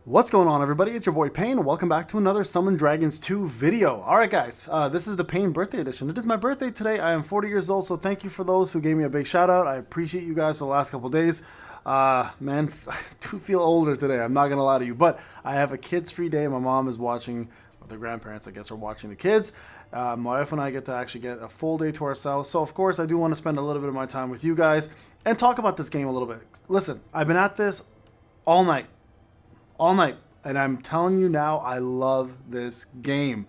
What's going on, everybody? It's your boy Payne. Welcome back to another Summon Dragons 2 video. Alright guys, this is the Payne birthday edition. It is my birthday today. I am 40 years old, so thank you for those who gave me a big shout out. I appreciate you guys for the last couple days. Man, I do feel older today, I'm not gonna lie to you, but I have a kids free day. My mom is watching, or the grandparents I guess are watching the kids. My wife and I get to actually get a full day to ourselves, so of course I do want to spend a little bit of my time with you guys and talk about this game a little bit. Listen, I've been at this all night. And I'm telling you now, I love this game.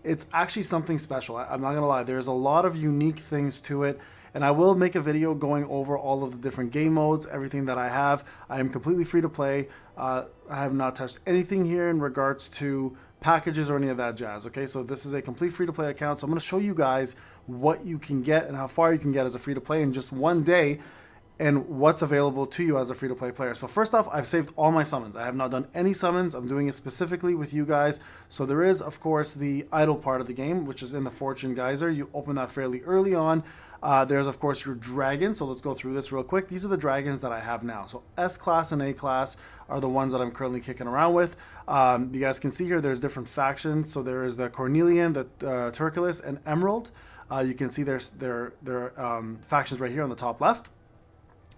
It's actually something special. I'm not gonna lie. There's a lot of unique things to it, and I will make a video going over all of the different game modes, everything that I have. I am completely free to play. I have not touched anything here in regards to packages or any of that jazz. Okay, so this is a complete free to play account. So I'm gonna show you guys what you can get and how far you can get as a free to play in just one day, and what's available to you as a free-to-play player. So first off, I've saved all my summons. I have not done any summons. I'm doing it specifically with you guys. So there is, of course, the idle part of the game, which is in the Fortune Geyser. You open that fairly early on. There's, of course, your dragon. So let's go through this real quick. These are the dragons that I have now. So S-Class and A-Class are the ones that I'm currently kicking around with. You guys can see here there's different factions. So there is the Cornelian, the Turquoise, and Emerald. You can see there's their factions right here on the top left.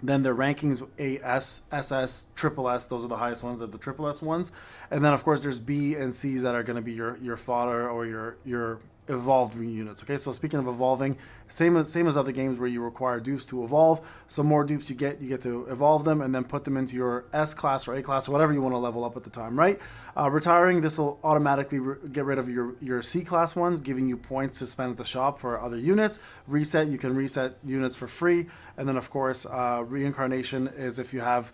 Then their rankings, AS, SS, triple S, those are the highest ones, are the triple S ones. And then, of course, there's B and C's that are going to be your fodder or your evolved units. Okay, so speaking of evolving, same as other games where you require dupes to evolve. So more dupes you get to evolve them and then put them into your S class or A class or whatever you want to level up at the time, right? Retiring, this will automatically get rid of your C class ones, giving you points to spend at the shop for other units. Reset, you can reset units for free. And then, of course, reincarnation is if you have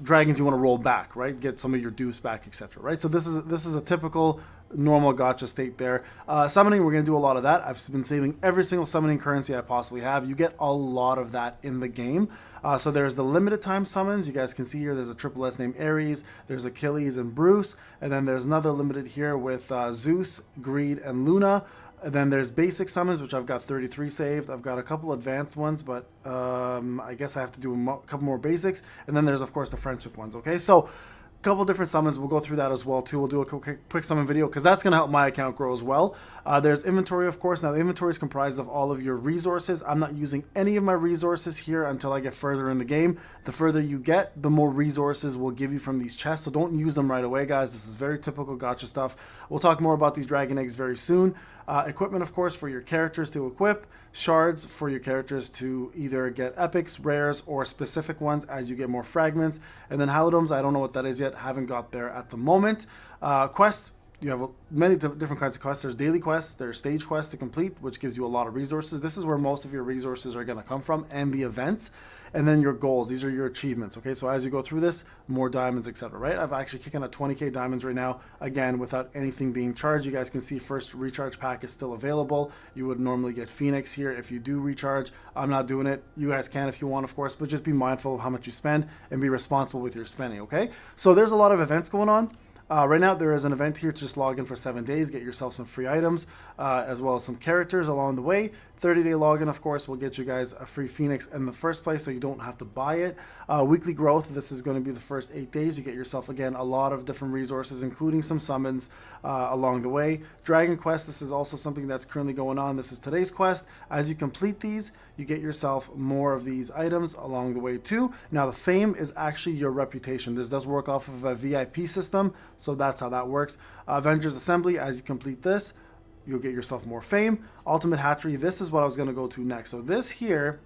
dragons you want to roll back, right? Get some of your dupes back, etc. Right? So this is a typical normal gacha state there. Summoning, we're going to do a lot of that. I've been saving every single summoning currency I possibly have. You get a lot of that in the game. So there's the limited time summons. You guys can see here there's a triple S named Ares, there's Achilles and Bruce, and then there's another limited here with Zeus, Greed, and Luna. And then there's basic summons, which I've got 33 saved. I've got a couple advanced ones, but I guess I have to do a couple more basics. And then there's, of course, the friendship ones, okay? So a couple different summons. We'll go through that as well, too. We'll do a quick summon video because that's going to help my account grow as well. There's inventory, of course. Now, the inventory is comprised of all of your resources. I'm not using any of my resources here until I get further in the game. The further you get, the more resources we'll give you from these chests, so don't use them right away, guys. This is very typical gacha stuff. We'll talk more about these dragon eggs very soon. Equipment, of course, for your characters to equip. Shards for your characters to either get epics, rares, or specific ones as you get more fragments. And then halodoms, I don't know what that is yet. Haven't got there at the moment. Quests, you have many different kinds of quests. There's daily quests, there's stage quests to complete, which gives you a lot of resources. This is where most of your resources are going to come from, and the events. And then your goals, these are your achievements, okay? So as you go through this, more diamonds, etc., right? I've actually kicking at 20k diamonds right now, again, without anything being charged. You guys can see first recharge pack is still available. You would normally get Phoenix here if you do recharge. I'm not doing it. You guys can if you want, of course, but just be mindful of how much you spend and be responsible with your spending, okay? So there's a lot of events going on. Right now, there is an event here to just log in for 7 days, get yourself some free items, as well as some characters along the way. 30-day login, of course, will get you guys a free Phoenix in the first place, so you don't have to buy it. Weekly growth, this is going to be the first 8 days. You get yourself, again, a lot of different resources, including some summons along the way. Dragon Quest, this is also something that's currently going on. This is today's quest. As you complete these, you get yourself more of these items along the way too. Now the fame is actually your reputation. This does work off of a VIP system, so that's how that works. Avengers Assembly, as you complete this, you'll get yourself more fame. Ultimate Hatchery, this is what I was going to go to next. So this here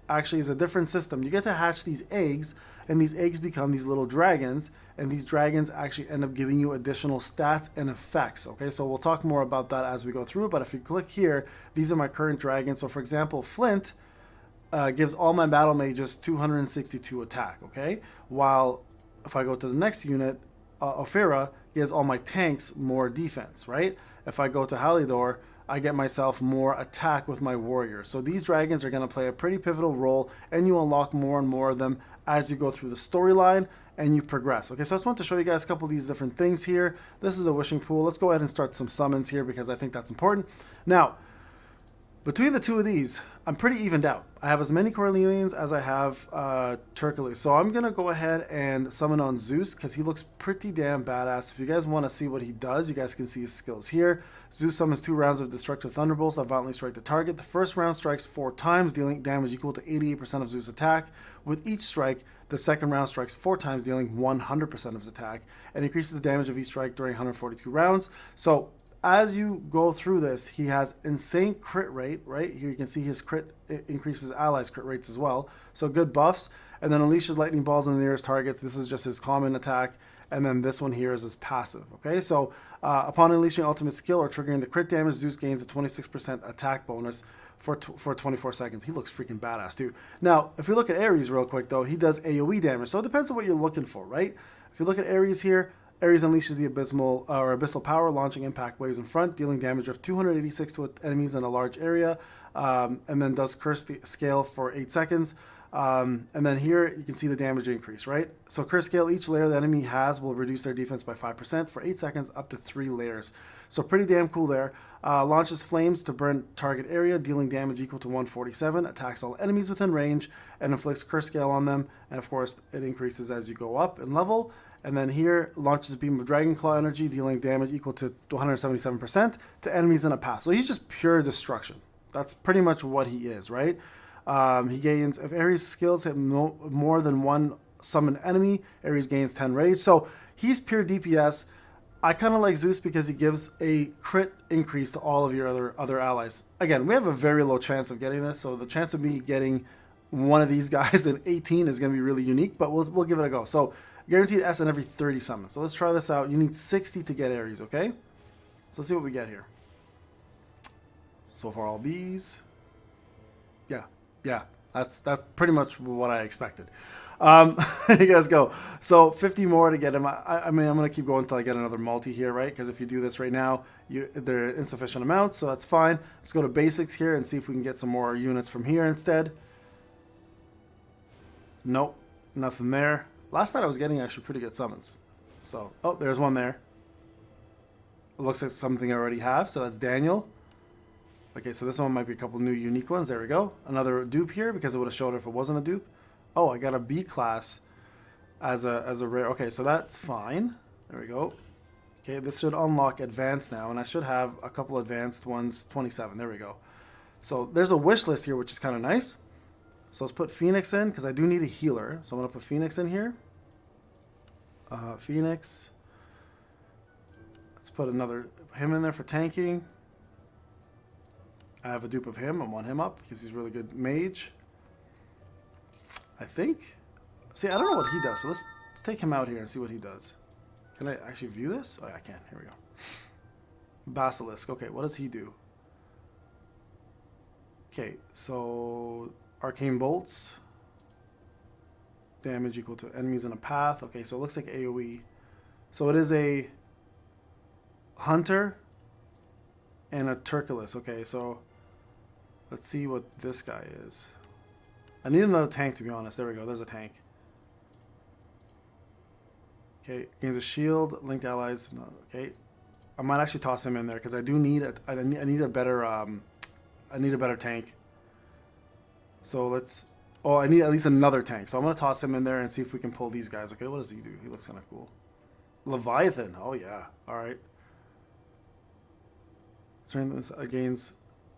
actually is a different system. You get to hatch these eggs, and these eggs become these little dragons, and these dragons actually end up giving you additional stats and effects. Okay, so we'll talk more about that as we go through, but if you click here, these are my current dragons. So for example, Flint gives all my battle mages 262 attack, okay? While if I go to the next unit, Ophira gives all my tanks more defense, right? If I go to Halidor, I get myself more attack with my warriors. So these dragons are going to play a pretty pivotal role, and you unlock more and more of them as you go through the storyline and you progress. Okay, so I just want to show you guys a couple of these different things here. This is the wishing pool. Let's go ahead and start some summons here because I think that's important. Now, Between the two of these, I'm pretty evened out. I have as many Cornelians as I have Turkles. So I'm going to go ahead and summon on Zeus because he looks pretty damn badass. If you guys want to see what he does, you guys can see his skills here. Zeus summons 2 rounds of destructive thunderbolts that violently strike the target. The first round strikes 4 times, dealing damage equal to 88% of Zeus' attack. With each strike, the second round strikes 4 times, dealing 100% of his attack, and increases the damage of each strike during 142 rounds. So as you go through this, he has insane crit rate, right? Here you can see his crit increases allies' crit rates as well. So good buffs. And then unleashes lightning balls on the nearest targets. This is just his common attack. And then this one here is his passive, okay? So upon unleashing ultimate skill or triggering the crit damage, Zeus gains a 26% attack bonus for 24 seconds. He looks freaking badass, too. Now, if we look at Ares real quick, though, he does AoE damage. So it depends on what you're looking for, right? If you look at Ares here, Ares unleashes the abyssal power, launching impact waves in front, dealing damage of 286 to enemies in a large area, and then does curse the scale for 8 seconds. And then here you can see the damage increase, right? So curse scale, each layer the enemy has will reduce their defense by 5% for 8 seconds up to 3 layers. So pretty damn cool there. Launches flames to burn target area, dealing damage equal to 147, attacks all enemies within range, and inflicts curse scale on them. And of course, it increases as you go up in level. And then here, launches a beam of Dragon Claw energy, dealing damage equal to 177% to enemies in a path. So he's just pure destruction. That's pretty much what he is, right? He gains, if Ares skills hit more than one summoned enemy, Ares gains 10 rage. So he's pure DPS. I kind of like Zeus because he gives a crit increase to all of your other allies. Again, we have a very low chance of getting this, so the chance of me getting one of these guys in 18 is going to be really unique, but we'll give it a go. So guaranteed S in every 30 summons. So let's try this out. You need 60 to get Ares, okay? So let's see what we get here. So far all Bs. Yeah, that's pretty much what I expected. You guys go. So 50 more to get him. I mean, I'm going to keep going until I get another multi here, right? Because if you do this right now, they're insufficient amounts, so that's fine. Let's go to basics here and see if we can get some more units from here instead. Nope, nothing there. Last night I was getting actually pretty good summons. So, oh, there's one there. It looks like something I already have, so that's Daniel. Okay, so this one might be a couple new unique ones. There we go. Another dupe here because it would have showed if it wasn't a dupe. Oh, I got a B class as a rare. Okay, so that's fine. There we go. Okay, this should unlock advanced now, and I should have a couple advanced ones. 27. There we go. So there's a wish list here, which is kind of nice. So let's put Phoenix in because I do need a healer. So I'm gonna put Phoenix in here. Phoenix. Let's put him in there for tanking. I have a dupe of him. I want him up because he's a really good mage. I think. See, I don't know what he does, so let's take him out here and see what he does. Can I actually view this? Oh, yeah, I can. Here we go. Basilisk. Okay, what does he do? Okay, so arcane bolts. Damage equal to enemies in a path. Okay, so it looks like AoE. So it is a hunter and a Turculus. Okay, so let's see what this guy is. I need another tank, to be honest. There we go. There's a tank. Okay, gains a shield, linked allies. No, okay, I might actually toss him in there because I do need I need a better tank. So let's. Oh, I need at least another tank. So I'm gonna toss him in there and see if we can pull these guys. Okay, what does he do? He looks kind of cool. Leviathan. Oh yeah. All right. Strength gains.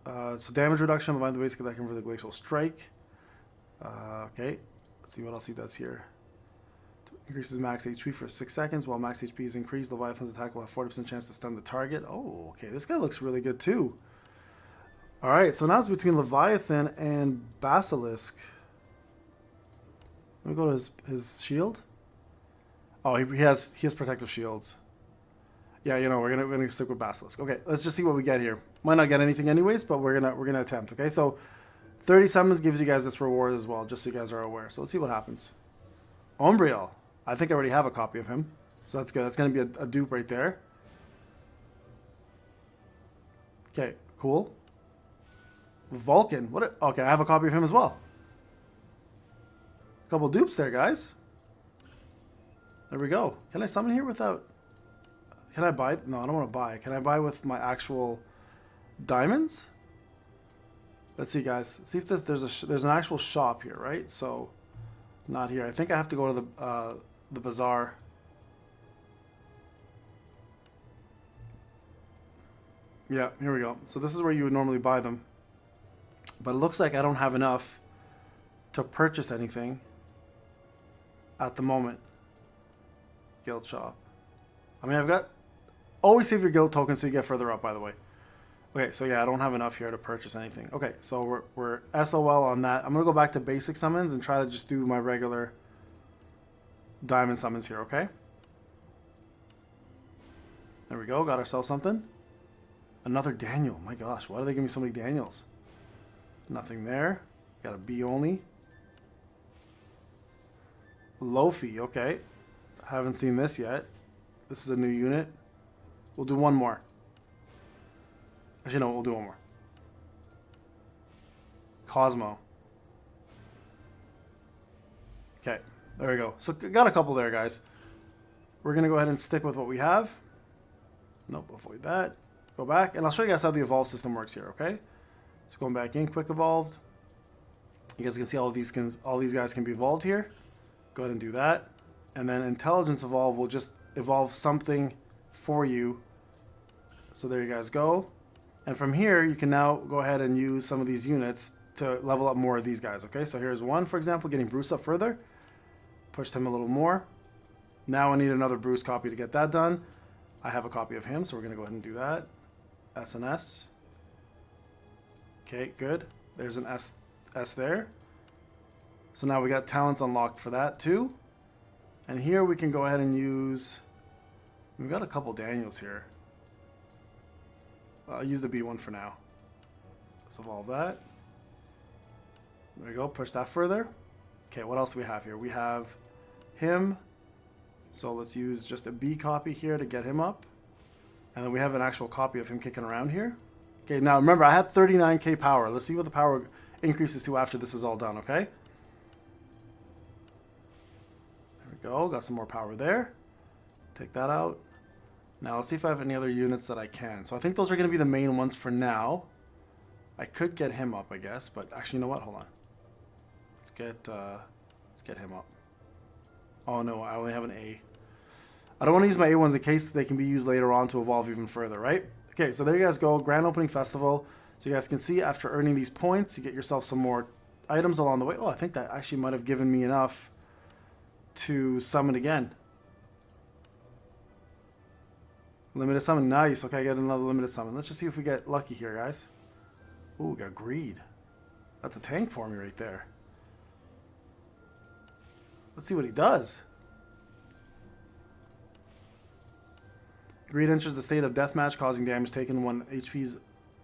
So damage reduction. Combine the basic attack for the glacial strike. Okay. Let's see what else he does here. Increases max HP for 6 seconds. While max HP is increased, Leviathan's attack will have 40% chance to stun the target. Oh, okay. This guy looks really good too. All right. So now it's between Leviathan and Basilisk. Let me go to his shield. Oh, he has protective shields. Yeah, you know, we're gonna stick with Basilisk. Okay, let's just see what we get here. Might not get anything anyways, but we're gonna attempt. Okay, so 30 summons gives you guys this reward as well, just so you guys are aware. So let's see what happens. Umbriel. I think I already have a copy of him, so that's good. That's gonna be a dupe right there. Okay, cool. Vulcan. Okay, I have a copy of him as well. Couple dupes there, guys. There we go. Can I summon here without... Can I buy? No, I don't want to buy. Can I buy with my actual diamonds? Let's see, guys. Let's see if there's an actual shop here, right? So, not here. I think I have to go to the bazaar. Yeah, here we go. So this is where you would normally buy them. But it looks like I don't have enough to purchase anything at the moment. Guild shop. I mean, I've got... Always save your guild tokens so you get further up, by the way. Okay, so yeah, I don't have enough here to purchase anything. Okay, so we're SOL on that. I'm going to go back to basic summons and try to just do my regular diamond summons here, okay? There we go. Got ourselves something. Another Daniel. My gosh, why do they give me so many Daniels? Nothing there. Got a B only. Lofi, okay. Haven't seen this yet. This is a new unit. We'll do one more. Actually, no, we'll do one more. Cosmo. Okay, there we go. So got a couple there, guys. We're going to go ahead and stick with what we have. Nope, avoid that. Go back, and I'll show you guys how the evolve system works here, okay? So going back in, quick evolved. You guys can see all these guys can be evolved here. Go ahead and do that. And then intelligence evolve will just evolve something for you. So there you guys go. And from here, you can now go ahead and use some of these units to level up more of these guys, okay? So here's one, for example, getting Bruce up further. Pushed him a little more. Now I need another Bruce copy to get that done. I have a copy of him, so we're going to go ahead and do that. SNS. Okay, good. There's an S there. So now we got talents unlocked for that too. And here we can go ahead and use... We've got a couple Daniels here. I'll use the B one for now. Let's evolve that. There we go. Push that further. Okay, what else do we have here? We have him. So let's use just a B copy here to get him up. And then we have an actual copy of him kicking around here. Okay, now remember, I had 39k power. Let's see what the power increases to after this is all done, okay? There we go. Got some more power there. Take that out. Now let's see if I have any other units that I can. So I think those are going to be the main ones for now. I could get him up, I guess, but actually, you know what? Hold on. Let's get him up. Oh no, I only have an A. I don't want to use my A ones in case they can be used later on to evolve even further, right? Okay, so there you guys go. Grand opening festival. So you guys can see after earning these points, you get yourself some more items along the way. Oh, I think that actually might have given me enough to summon again. Limited summon, nice. Okay, I get another limited summon. Let's just see if we get lucky here, guys. Ooh, we got greed. That's a tank for me right there. Let's see what he does. Greed enters the state of deathmatch, causing damage taken when HP is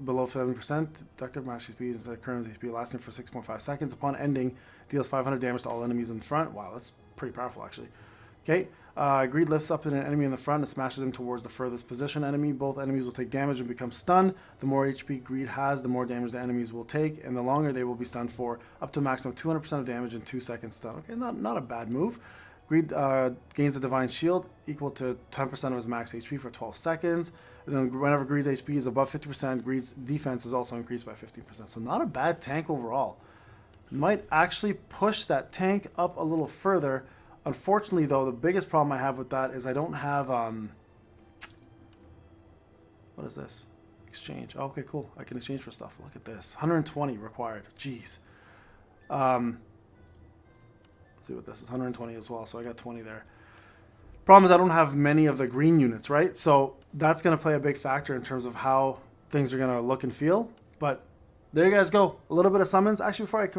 below 70%. Deductive max HP is the current HP lasting for 6.5 seconds. Upon ending, deals 500 damage to all enemies in front. Wow, that's pretty powerful, actually. Okay, Greed lifts up an enemy in the front and smashes him towards the furthest position enemy. Both enemies will take damage and become stunned. The more HP Greed has, the more damage the enemies will take, and the longer they will be stunned for, up to a maximum 200% of damage in 2 seconds stun. Okay, not a bad move. Greed gains a Divine Shield equal to 10% of his max HP for 12 seconds. And then whenever Greed's HP is above 50%, Greed's defense is also increased by 15%. So not a bad tank overall. Might actually push that tank up a little further. Unfortunately, though, the biggest problem I have with that is I don't have... what is this? Exchange. Oh, okay, cool. I can exchange for stuff. Look at this. 120 required. Jeez. Let's see what this is. 120 as well, so I got 20 there. Problem is I don't have many of the green units, right? So that's going to play a big factor in terms of how things are going to look and feel. But there you guys go. A little bit of summons. Actually, before I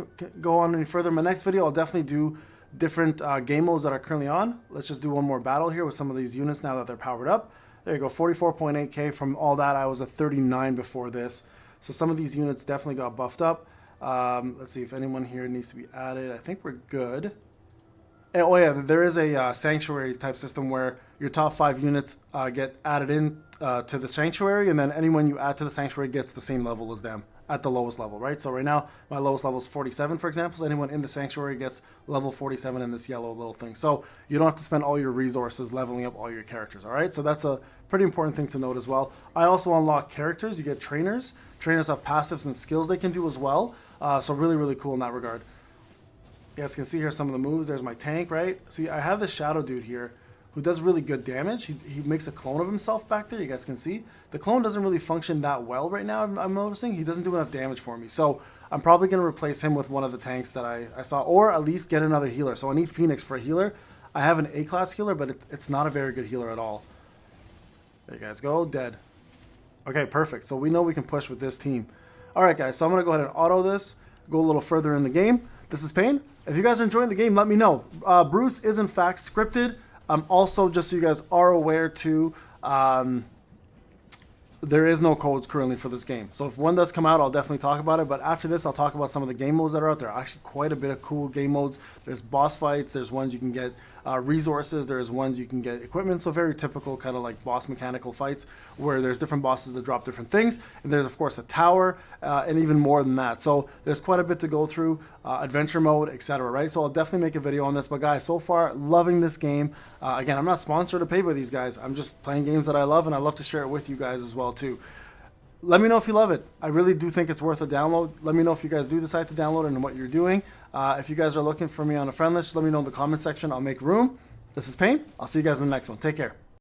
go on any further, my next video I'll definitely do different game modes that are currently on. Let's just do one more battle here with some of these units now that they're powered up. There you go, 44.8k. From all that, I was at 39 before this. So some of these units definitely got buffed up. Let's see if anyone here needs to be added. I think we're good. And, oh yeah, there is a sanctuary type system where your top 5 units get added in to the sanctuary, and then anyone you add to the sanctuary gets the same level as them. at the lowest level, right? So right now, my lowest level is 47, for example. So anyone in the sanctuary gets level 47 in this yellow little thing. So you don't have to spend all your resources leveling up all your characters, all right? So that's a pretty important thing to note as well. I also unlock characters. You get trainers. Trainers have passives and skills they can do as well. So really, really cool in that regard. You guys can see here some of the moves. There's my tank, right? See, I have this shadow dude here who does really good damage. He makes a clone of himself back there. You guys can see. The clone doesn't really function that well right now, I'm noticing. He doesn't do enough damage for me. So I'm probably going to replace him with one of the tanks that I saw, or at least get another healer. So I need Phoenix for a healer. I have an A-class healer, but it's not a very good healer at all. There you guys go. Dead. Okay, perfect. So we know we can push with this team. All right, guys. So I'm going to go ahead and auto this, go a little further in the game. This is Pain. If you guys are enjoying the game, let me know. Bruce is in fact scripted. Also, just so you guys are aware too, there is no codes currently for this game. So if one does come out, I'll definitely talk about it. But after this, I'll talk about some of the game modes that are out there. Actually, quite a bit of cool game modes. There's boss fights. There's ones you can get resources. There's ones you can get equipment. So very typical kind of like boss mechanical fights where there's different bosses that drop different things. And there's, of course, a tower and even more than that. So there's quite a bit to go through, adventure mode, etc. Right? So I'll definitely make a video on this. But guys, so far, loving this game. Again, I'm not sponsored to pay by these guys. I'm just playing games that I love, and I love to share it with you guys as well too. Let me know if you love it. I really do think it's worth a download. Let me know if you guys do decide to download it and what you're doing. If you guys are looking for me on a friend list, let me know in the comment section. I'll make room. This is Pain. I'll see you guys in the next one. Take care.